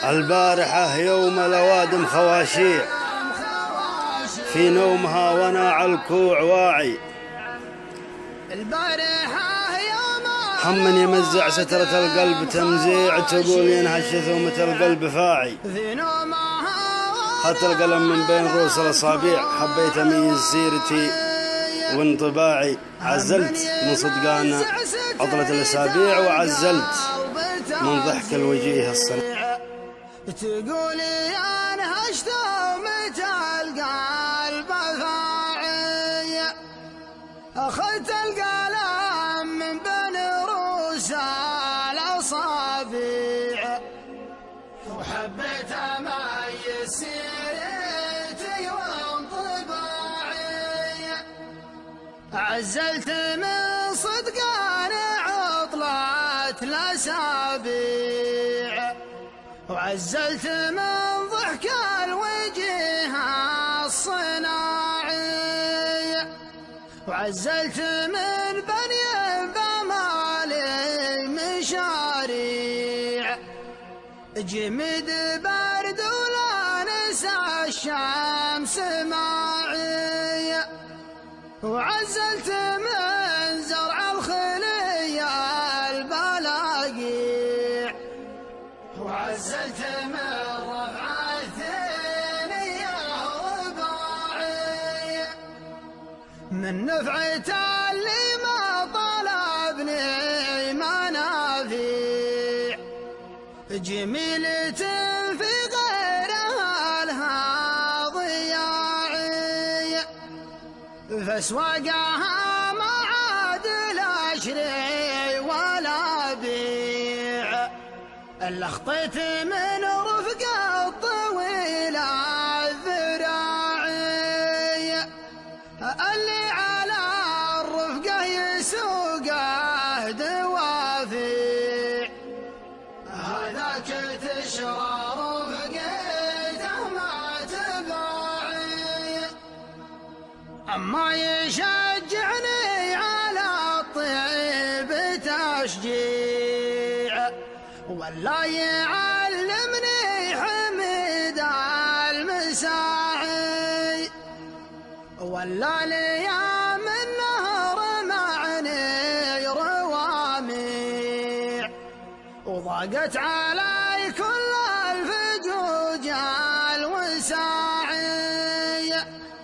البارحة يوم الأوادم خواشيع، في نومها وانا على الكوع واعي. هم يمزع سترة القلب تمزيع، تقول ينهش ثومة القلب فاعي. خدت القلم من بين رؤوس الأصابع، حبيت أميز سيرتي وانطباعي. عزلت من صدقان عطلة الأسابيع، وعزلت من ضحك الوجيه الصنع. تقولي انهشت ثومة القلب فاعي، اخذت القلم من بين رؤوس الاصابع، وحبيت اميز سيرتي وانطباعي. عزلت من صدقان عطلة الاسابيع، وعزلت من ضحك الوجه الصناعي، وعزلت من بني بمالي مشاريع. جمد برد ولا نسى الشمس معي، وعزلت من زرع الخلية البلاقيع، وعزلت من رفع الثنية رباعي. من نفعة اللي ما طلبني منافيع، جميلة في غيرها لها ضياعي. فاسواقها ما عاد لا اشري ولا بيع، اللي خطيت من رفقة الطويلة الذراعي، اللي على الرفقة يسوقه دوافيع. هذاك تشرى رفقته ما تباعي، أما يشجعني على الطيب تشجيع، ولا يعلمني حميد المساعي، ولا ليام النهر معني رواميع. وضاقت على